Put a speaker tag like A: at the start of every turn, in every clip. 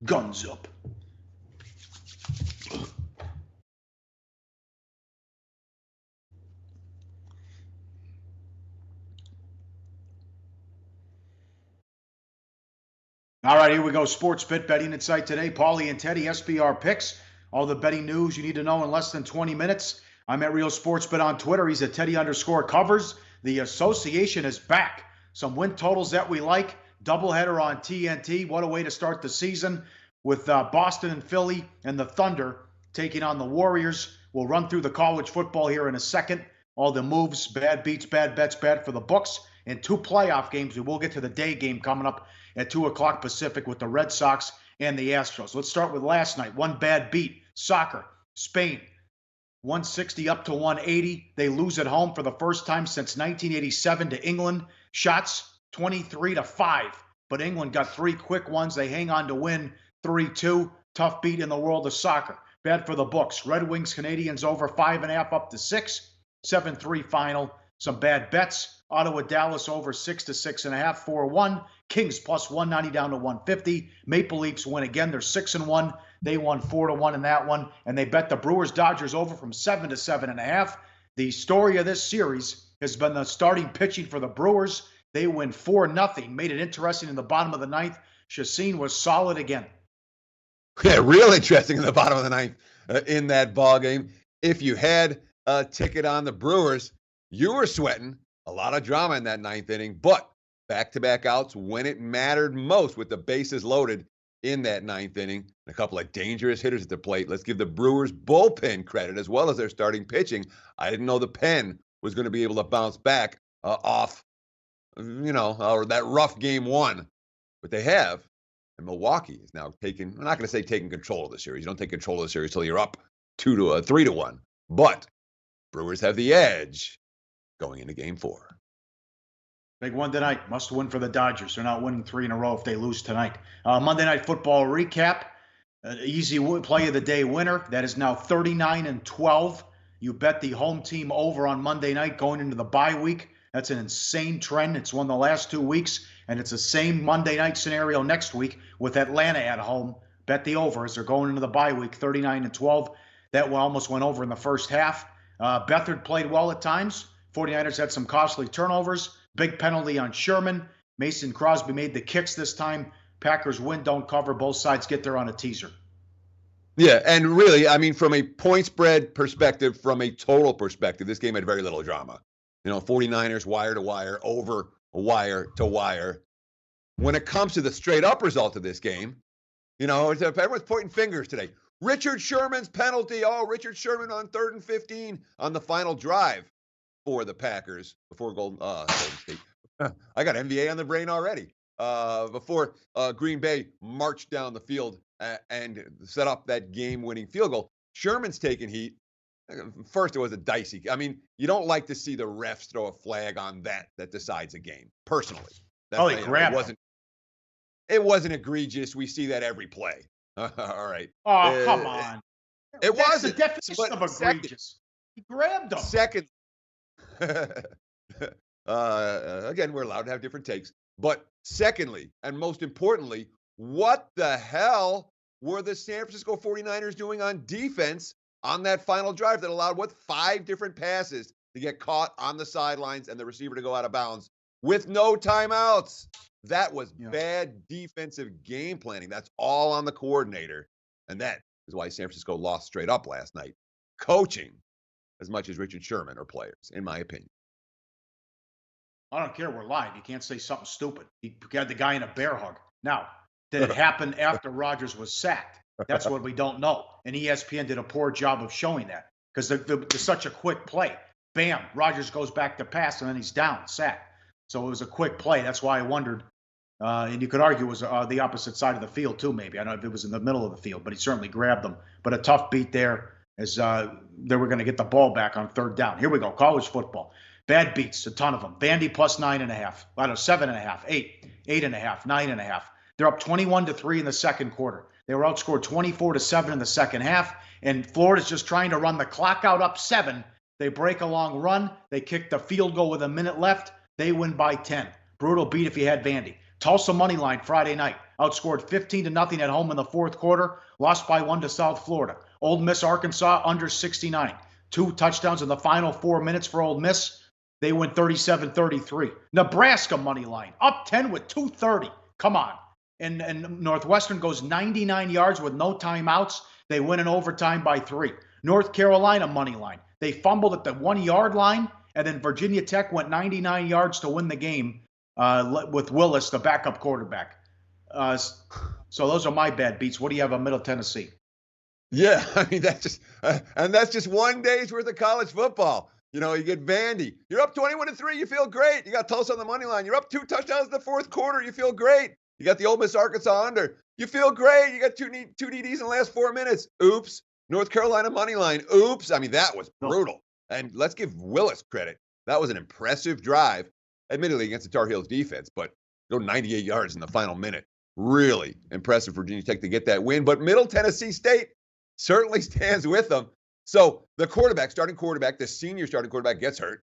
A: Guns up. All right, here we go. Sports Bet Betting Insight today. Paulie and Teddy, SBR picks. All the betting news you need to know in less than 20 minutes. I'm at Real Sports Bet on Twitter. He's at Teddy_covers. The association is back. Some win totals that we like. Doubleheader on TNT. What a way to start the season with Boston and Philly and the Thunder taking on the Warriors. We'll run through the college football here in a second. All the moves, bad beats, bad bets, bad for the books. And 2 playoff games. We will get to the day game coming up at 2 o'clock Pacific with the Red Sox and the Astros. Let's start with last night. One bad beat. Soccer. Spain. 160 up to 180. They lose at home for the first time since 1987 to England. Shots 23-5. But England got 3 quick ones. They hang on to win 3-2. Tough beat in the world of soccer. Bad for the books. Red Wings Canadians over 5.5 up to 6. 7-3 final. Some bad bets. Ottawa Dallas over 6 to 6.5. 4-1. Kings plus 190 down to 150. Maple Leafs win again. They're 6-1. They won 4-1 in that one. And they bet the Brewers Dodgers over from 7 to 7.5. The story of this series has been the starting pitching for the Brewers. They win 4-0. Made it interesting in the bottom of the ninth. Chacin was solid again.
B: Yeah, real interesting in the bottom of the ninth in that ball game. If you had a ticket on the Brewers, you were sweating. A lot of drama in that ninth inning, but back-to-back outs when it mattered most with the bases loaded in that ninth inning. And a couple of dangerous hitters at the plate. Let's give the Brewers bullpen credit as well as their starting pitching. I didn't know the pen was going to be able to bounce back off, or that rough game 1. But they have. And Milwaukee is now I'm not going to say taking control of the series. You don't take control of the series till you're up 3-1. But Brewers have the edge going into game 4.
A: Big one tonight. Must win for the Dodgers. They're not winning 3 in a row if they lose tonight. Monday Night Football recap. Easy play of the day winner. That is now 39-12. You bet the home team over on Monday night going into the bye week. That's an insane trend. It's won the last 2 weeks, and it's the same Monday night scenario next week with Atlanta at home. Bet the over as they're going into the bye week, 39-12. That one almost went over in the first half. Beathard played well at times. 49ers had some costly turnovers. Big penalty on Sherman. Mason Crosby made the kicks this time. Packers win, don't cover. Both sides get there on a teaser.
B: Yeah, and really, I mean, from a point spread perspective, from a total perspective, this game had very little drama. 49ers wire to wire, over wire to wire. When it comes to the straight up result of this game, everyone's pointing fingers today. Richard Sherman's penalty. Oh, Richard Sherman on 3rd and 15 on the final drive for the Packers before Golden State. I got NBA on the brain already. Before Green Bay marched down the field and set up that game-winning field goal. Sherman's taking heat. First, it was a dicey. I mean, you don't like to see the refs throw a flag on that decides a game. Personally,
A: he grabbed.
B: It wasn't egregious. We see that every play. All right.
A: Oh, come on.
B: It
A: That's
B: wasn't.
A: the definition of egregious. He grabbed him.
B: Second. Again, we're allowed to have different takes. But secondly, and most importantly, what the hell were the San Francisco 49ers doing on defense on that final drive that allowed 5 different passes to get caught on the sidelines and the receiver to go out of bounds with no timeouts? That was bad defensive game planning. That's all on the coordinator. And that is why San Francisco lost straight up last night. Coaching as much as Richard Sherman or players, in my opinion.
A: I don't care. We're live. You can't say something stupid. He had the guy in a bear hug. Now, did it happen after Rodgers was sacked? That's what we don't know. And ESPN did a poor job of showing that because there's such a quick play. Bam, Rodgers goes back to pass, and then he's down, sacked. So it was a quick play. That's why I wondered. And you could argue it was the opposite side of the field, too, maybe. I don't know if it was in the middle of the field, but he certainly grabbed them. But a tough beat there as they were going to get the ball back on 3rd down. Here we go, college football. Bad beats, a ton of them. Vandy plus 9.5. 7.5, 8, 8.5, 9.5. They're up 21-3 in the second quarter. They were outscored 24-7 in the second half, and Florida's just trying to run the clock out up 7. They break a long run. They kick the field goal with a minute left. They win by 10. Brutal beat if you had Vandy. Tulsa money line Friday night. Outscored 15-0 at home in the fourth quarter. Lost by 1 to South Florida. Ole Miss, Arkansas, under 69. 2 touchdowns in the final 4 minutes for Ole Miss. They win 37-33. Nebraska money line. Up 10 with 2:30. Come on. And Northwestern goes 99 yards with no timeouts. They win in overtime by 3. North Carolina money line. They fumbled at the 1-yard line, and then Virginia Tech went 99 yards to win the game with Willis, the backup quarterback. So those are my bad beats. What do you have on Middle Tennessee?
B: Yeah, I mean, that's just one day's worth of college football. You know, you get Vandy. You're up 21-3. You feel great. You got Tulsa on the money line. You're up 2 touchdowns in the fourth quarter. You feel great. You got the Ole Miss Arkansas under. You feel great. You got two DDs in the last 4 minutes. Oops. North Carolina money line. Oops. I mean, that was brutal. And let's give Willis credit. That was an impressive drive, admittedly against the Tar Heels defense, but go 98 yards in the final minute. Really impressive for Virginia Tech to get that win. But Middle Tennessee State certainly stands with them. So the starting quarterback, the senior starting quarterback gets hurt.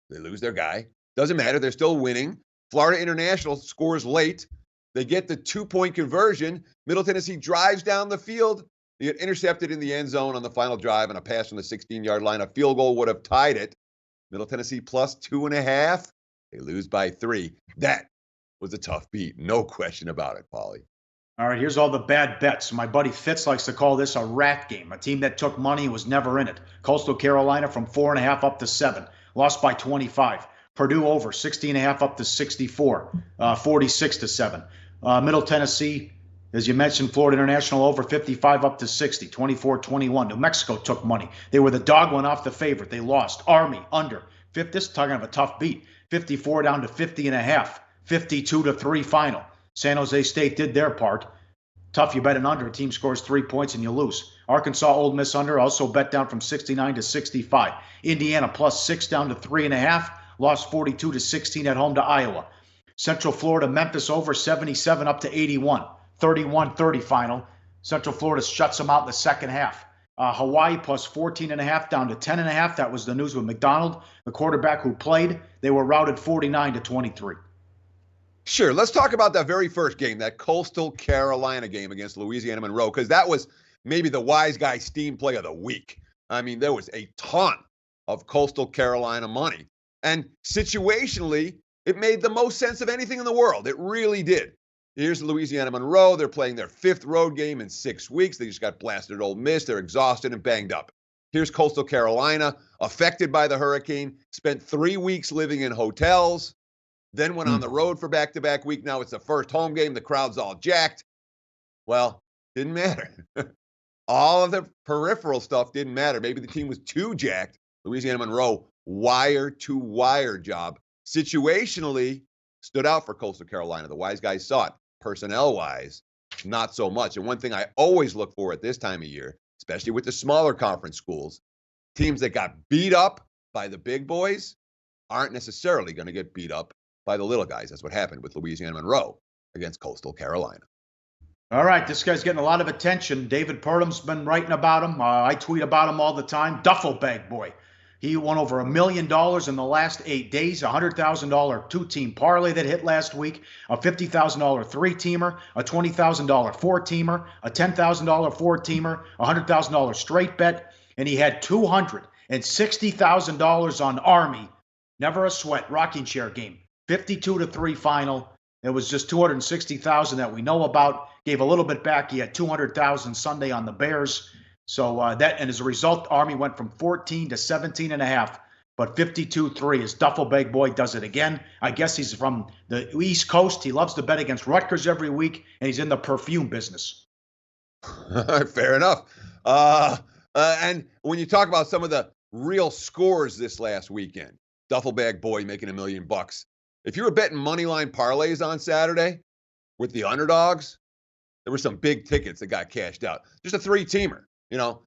B: They lose their guy. Doesn't matter. They're still winning. Florida International scores late. They get the 2-point conversion. Middle Tennessee drives down the field. They get intercepted in the end zone on the final drive and a pass from the 16-yard line. A field goal would have tied it. Middle Tennessee plus 2.5. They lose by 3. That was a tough beat. No question about it, Paulie.
A: All right, here's all the bad bets. My buddy Fitz likes to call this a rat game, a team that took money and was never in it. Coastal Carolina from 4.5 up to 7. Lost by 25. Purdue over 60.5 up to 64. 46-7. Middle Tennessee, as you mentioned, Florida International over 55 up to 60. 24-21. New Mexico took money. They were the dog one off the favorite. They lost. Army under. This is talking of a tough beat. 54 down to 50.5. 52-3 final. San Jose State did their part. Tough, you bet an under. A team scores 3 points and you lose. Arkansas, Ole Miss under, also bet down from 69 to 65. Indiana plus 6 down to 3.5. Lost 42-16 at home to Iowa. Central Florida, Memphis over 77 up to 81. 31-30 final. Central Florida shuts them out in the second half. Hawaii plus 14.5 down to 10.5. That was the news with McDonald, the quarterback who played. They were routed 49-23.
B: Sure. Let's talk about that very first game, that Coastal Carolina game against Louisiana Monroe, because that was maybe the wise guy steam play of the week. I mean, there was a ton of Coastal Carolina money. And situationally, it made the most sense of anything in the world. It really did. Here's Louisiana Monroe. They're playing their 5th road game in 6 weeks. They just got blasted at Ole Miss. They're exhausted and banged up. Here's Coastal Carolina, affected by the hurricane, spent 3 weeks living in hotels, then went on the road for back-to-back week. Now it's the first home game. The crowd's all jacked. Well, didn't matter. All of the peripheral stuff didn't matter. Maybe the team was too jacked. Louisiana Monroe, wire-to-wire job. Situationally, stood out for Coastal Carolina. The wise guys saw it. Personnel-wise, not so much. And one thing I always look for at this time of year, especially with the smaller conference schools, teams that got beat up by the big boys aren't necessarily going to get beat up by the little guys. That's what happened with Louisiana Monroe against Coastal Carolina.
A: All right, this guy's getting a lot of attention. David Purdum's been writing about him. I tweet about him all the time. Duffel bag boy. He won over $1 million in the last 8 days, a $100,000 2-team parlay that hit last week, a $50,000 3-teamer, a $20,000 4-teamer, a $10,000 4-teamer, a $100,000 straight bet, and he had $260,000 on Army. Never a sweat, rocking chair game. 52-3 final. It was just $260,000 that we know about. Gave a little bit back. He had $200,000 Sunday on the Bears. So and as a result, Army went from 14 to 17.5. But 52-3, his duffel bag boy does it again. I guess he's from the East Coast. He loves to bet against Rutgers every week, and he's in the perfume business.
B: Fair enough. And when you talk about some of the real scores this last weekend, duffel bag boy making $1 million. If you were betting money line parlays on Saturday with the underdogs, there were some big tickets that got cashed out. Just a 3-teamer,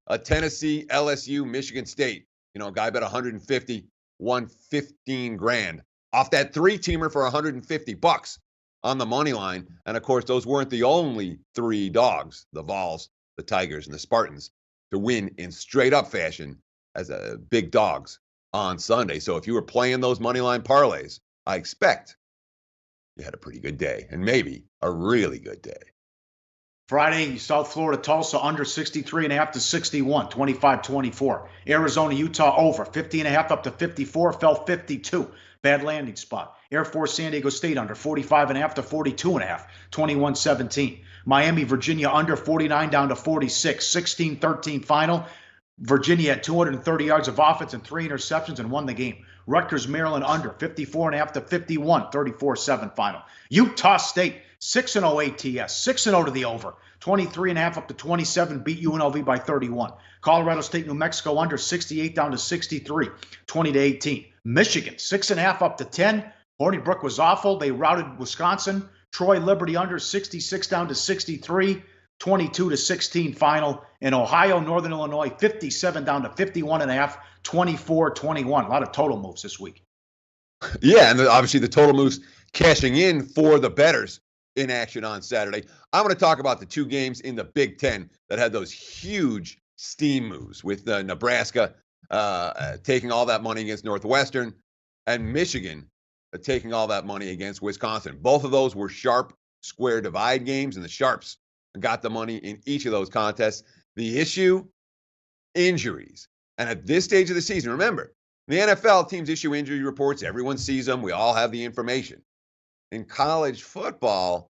B: a Tennessee, LSU, Michigan State. A guy bet 150, won $15,000 off that 3-teamer for $150 on the money line. And of course, those weren't the only 3 dogs, the Vols, the Tigers, and the Spartans, to win in straight up fashion as big dogs on Sunday. So if you were playing those money line parlays, I expect you had a pretty good day, and maybe a really good day.
A: Friday, South Florida, Tulsa under 63.5 to 61, 25-24. Arizona, Utah over 50.5 up to 54, fell 52. Bad landing spot. Air Force, San Diego State under 45.5 to 42.5, 21-17. Miami, Virginia under 49 down to 46, 16-13 final. Virginia had 230 yards of offense and 3 interceptions and won the game. Rutgers, Maryland under 54.5 to 51, 34-7 final. Utah State 6-0 ATS, 6-0 to the over, 23.5 up to 27, beat UNLV by 31. Colorado State, New Mexico under 68 down to 63, 20-18. Michigan 6.5 up to 10. Horny Brook was awful. They routed Wisconsin. Troy Liberty under 66 down to 63. 22-16 final. In Ohio, Northern Illinois, 57 down to 51.5, 24-21. A lot of total moves this week.
B: Yeah, and obviously the total moves cashing in for the bettors in action on Saturday. I'm going to talk about the two games in the Big Ten that had those huge steam moves, with Nebraska taking all that money against Northwestern and Michigan taking all that money against Wisconsin. Both of those were sharp square divide games, and the Sharps got the money in each of those contests. The issue, injuries. And at this stage of the season, remember, the NFL teams issue injury reports. Everyone sees them. We all have the information. In college football,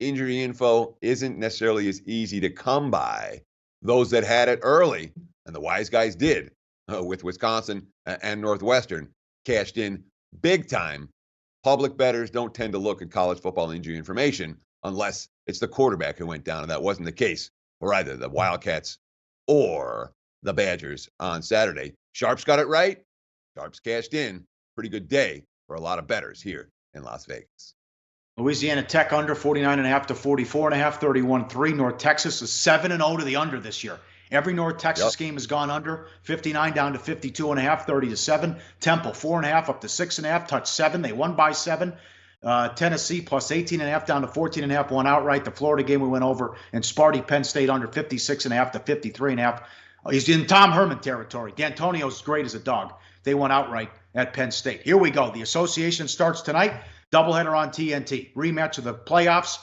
B: injury info isn't necessarily as easy to come by. Those that had it early, and the wise guys did, with Wisconsin and Northwestern, cashed in big time. Public bettors don't tend to look at college football injury information unless it's the quarterback who went down, and that wasn't the case for either the Wildcats or the Badgers on Saturday. Sharps got it right. Sharps cashed in. Pretty good day for a lot of bettors here in Las Vegas.
A: Louisiana Tech under 49.5 to 44.5, 31-3. North Texas is 7-0 to the under this year. Every North Texas game has gone under. 59 down to 52.5, 30-7. Temple 4.5 up to 6.5, touch 7. They won by 7. Tennessee plus 18.5 down to 14.5, won outright. The Florida game we went over. And Sparty, Penn State under 56.5 to 53.5. He's in Tom Herman territory. D'Antonio's great as a dog. They won outright at Penn State. Here we go. The association starts tonight. Doubleheader on TNT. Rematch of the playoffs.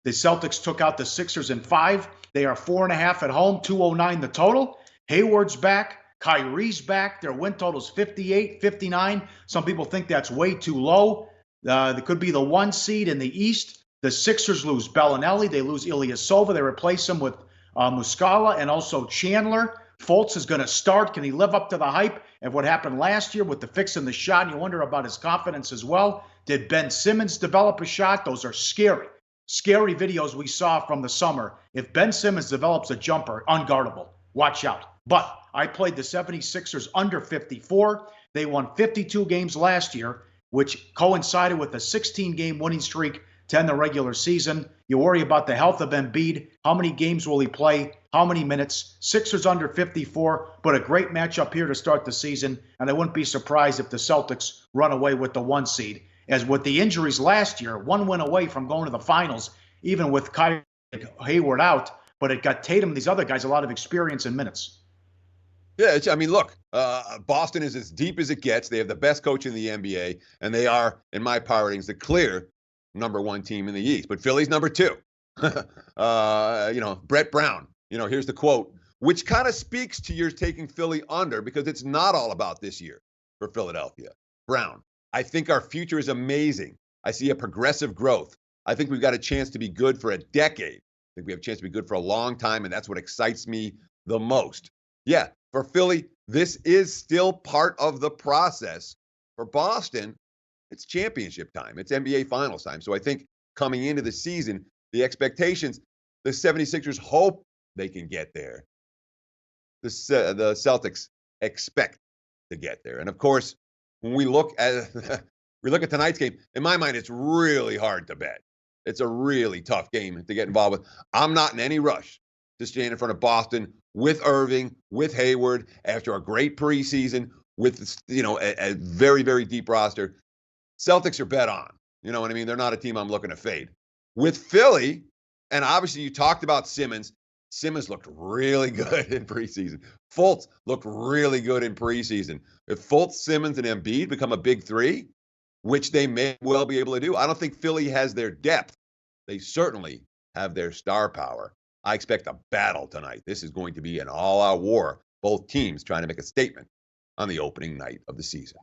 A: The Celtics took out the Sixers in 5. They are 4.5 at home, 209 the total. Hayward's back. Kyrie's back. Their win total's 58, 59. Some people think that's way too low. It could be the 1 seed in the East. The Sixers lose Bellinelli. They lose Ilyasova. They replace him with Muscala and also Chandler. Fultz is going to start. Can he live up to the hype of what happened last year with the fixing the shot? And you wonder about his confidence as well. Did Ben Simmons develop a shot? Those are scary videos we saw from the summer. If Ben Simmons develops a jumper, unguardable. Watch out. But I played the 76ers under 54. They won 52 games last year, which coincided with a 16-game winning streak to end the regular season. You worry about the health of Embiid. How many games will he play? How many minutes? Sixers under 54, but a great matchup here to start the season. And I wouldn't be surprised if the Celtics run away with the 1 seed. As with the injuries last year, 1 win away from going to the finals, even with Kyrie Hayward out, but it got Tatum and these other guys a lot of experience in minutes.
B: Yeah, look, Boston is as deep as it gets. They have the best coach in the NBA, and they are, in my power ratings, the clear number 1 team in the East. But Philly's number 2. Brett Brown, here's the quote, which kind of speaks to your taking Philly under, because it's not all about this year for Philadelphia. Brown, I think our future is amazing. I see a progressive growth. I think we've got a chance to be good for a decade. I think we have a chance to be good for a long time, and that's what excites me the most. Yeah, for Philly, this is still part of the process. For Boston, it's championship time. It's NBA Finals time. So I think coming into the season, the expectations, the 76ers hope they can get there. The Celtics expect to get there. And of course, when we look at tonight's game, in my mind, it's really hard to bet. It's a really tough game to get involved with. I'm not in any rush to stand in front of Boston with Irving, with Hayward, after a great preseason, with a very, very deep roster. Celtics are bet on. You know what I mean? They're not a team I'm looking to fade. With Philly, and obviously you talked about Simmons. Simmons looked really good in preseason. Fultz looked really good in preseason. If Fultz, Simmons, and Embiid become a big 3, which they may well be able to do. I don't think Philly has their depth. They certainly have their star power. I expect a battle tonight. This is going to be an all-out war. Both teams trying to make a statement on the opening night of the season.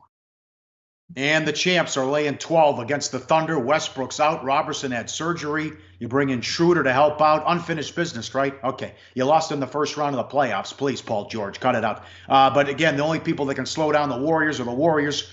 A: And the champs are laying 12 against the Thunder. Westbrook's out. Robertson had surgery. You bring in Schroeder to help out. Unfinished business, right? Okay. You lost in the first round of the playoffs. Please, Paul George, cut it out. But again, the only people that can slow down the Warriors are the Warriors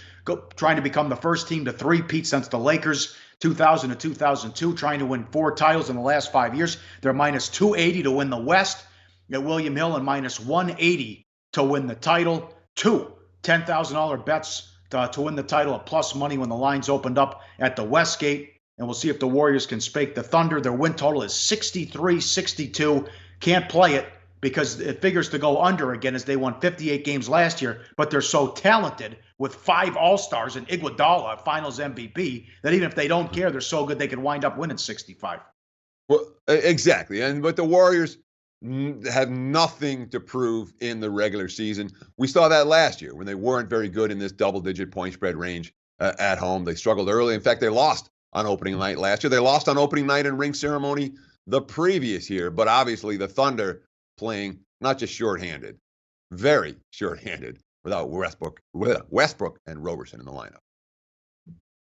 A: trying to become the first team to three-peat since the Lakers 2000 to 2002, trying to win 4 titles in the last 5 years. They're minus 280 to win the West at William Hill and minus 180 to win the title. 2 $10,000 bets to win the title at plus money when the lines opened up at the Westgate. And we'll see if the Warriors can spake the Thunder. Their win total is 63-62. Can't play it because it figures to go under again as they won 58 games last year. But they're so talented with 5 All-Stars and Iguodala, Finals MVP, that even if they don't care, they're so good they could wind up winning 65.
B: Well, exactly. But the Warriors have nothing to prove in the regular season. We saw that last year when they weren't very good in this double-digit point spread range at home. They struggled early. In fact, they lost on opening night last year. They lost on opening night and ring ceremony the previous year. But obviously the Thunder playing not just shorthanded, very shorthanded without Westbrook and Robertson in the lineup.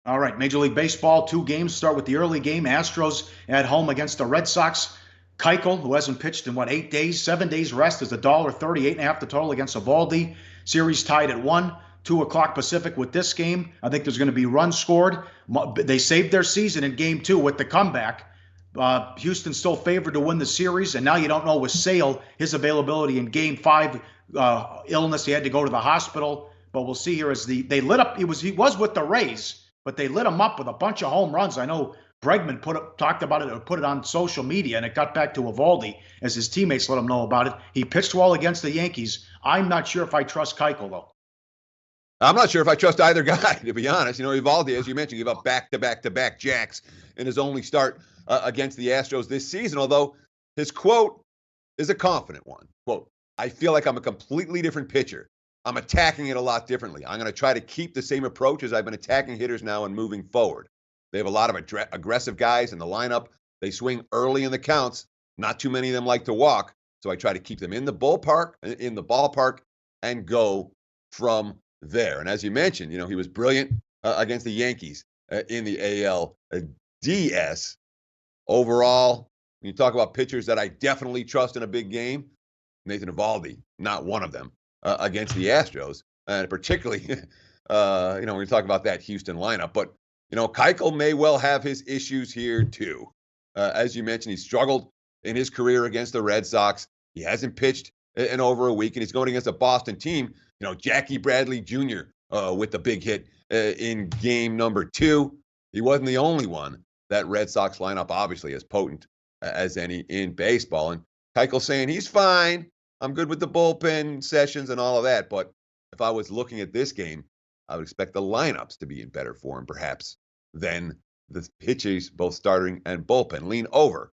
A: All right, Major League Baseball, 2 games. Start with the early game. Astros at home against the Red Sox. Keuchel, who hasn't pitched in, 8 days? 7 days rest is $1.38 and a half the total against Eovaldi. Series tied at 1, 2 o'clock Pacific with this game. I think there's going to be runs scored. They saved their season in Game 2 with the comeback. Houston's still favored to win the series, and now you don't know with Sale, his availability in Game 5, illness. He had to go to the hospital. But we'll see here as they lit up. He was with the Rays, but they lit him up with a bunch of home runs. I know Bregman talked about it or put it on social media, and it got back to Eovaldi as his teammates let him know about it. He pitched well against the Yankees. I'm not sure if I trust Keuchel, though.
B: I'm not sure if I trust either guy, to be honest. Eovaldi, as you mentioned, gave up back-to-back jacks in his only start against the Astros this season, although his quote is a confident one. Quote, "I feel like I'm a completely different pitcher. I'm attacking it a lot differently. I'm going to try to keep the same approach as I've been attacking hitters now and moving forward. They have a lot of aggressive guys in the lineup. They swing early in the counts. Not too many of them like to walk, so I try to keep them in the ballpark, and go from there." And as you mentioned, he was brilliant against the Yankees in the ALDS. Overall, when you talk about pitchers that I definitely trust in a big game, Nathan Eovaldi, not one of them against the Astros, and particularly, when you talk about that Houston lineup. But Keuchel may well have his issues here too. As you mentioned, he struggled in his career against the Red Sox. He hasn't pitched in over a week, and he's going against a Boston team. Jackie Bradley Jr. With the big hit in game number 2. He wasn't the only one. That Red Sox lineup obviously as potent as any in baseball. And Keuchel saying he's fine. I'm good with the bullpen sessions and all of that. But if I was looking at this game, I would expect the lineups to be in better form, perhaps, than the pitchers, both starting and bullpen. Lean over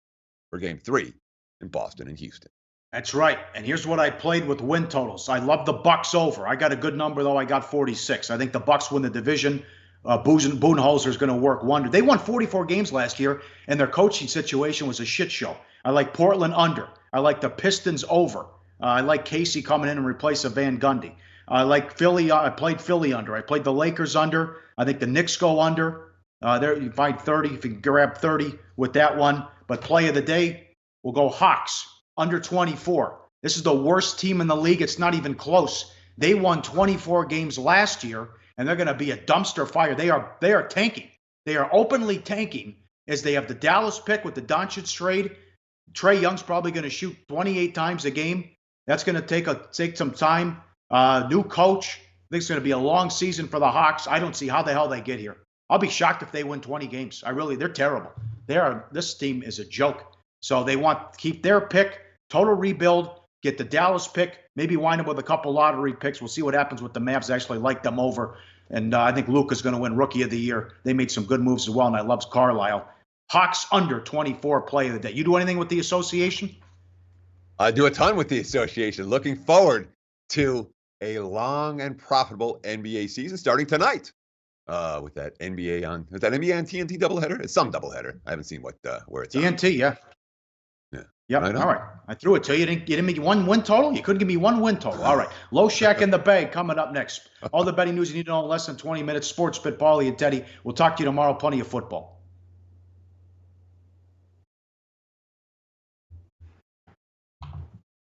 B: for Game 3 in Boston and Houston.
A: That's right. And here's what I played with win totals. I love the Bucks over. I got a good number, though. I got 46. I think the Bucks win the division. Budenholzer is going to work wonder. They won 44 games last year, and their coaching situation was a shit show. I like Portland under. I like the Pistons over. I like Casey coming in and replace a Van Gundy. I like Philly. I played Philly under. I played the Lakers under. I think the Knicks go under. There you find 30. If you can grab 30 with that one. But play of the day, we'll go Hawks under 24. This is the worst team in the league. It's not even close. They won 24 games last year, and they're going to be a dumpster fire. They are tanking. They are openly tanking as they have the Dallas pick with the Doncic trade. Trae Young's probably going to shoot 28 times a game. That's going to take some time. New coach. I think it's going to be a long season for the Hawks. I don't see how the hell they get here. I'll be shocked if they win 20 games. They're terrible. This team is a joke. So they want to keep their pick, total rebuild, get the Dallas pick, maybe wind up with a couple lottery picks. We'll see what happens with the Mavs. I actually like them over. And I think Luka's going to win Rookie of the Year. They made some good moves as well, and I love Carlisle. Hawks under 24 play of the day. You do anything with the association?
B: I do a ton with the association. Looking forward to a long and profitable NBA season starting tonight. with that NBA on. Is that NBA on TNT doubleheader? It's some doubleheader. I haven't seen what where it's on.
A: TNT, yeah.
B: Yeah.
A: Yep.
B: Right on.
A: All right. I threw it to you. You didn't give me one win total? You couldn't give me one win total. All right. Low Shack in the bag coming up next. All the betting news you need to know in less than 20 minutes. Sports Bet, Paulie and Teddy. We'll talk to you tomorrow. Plenty of football.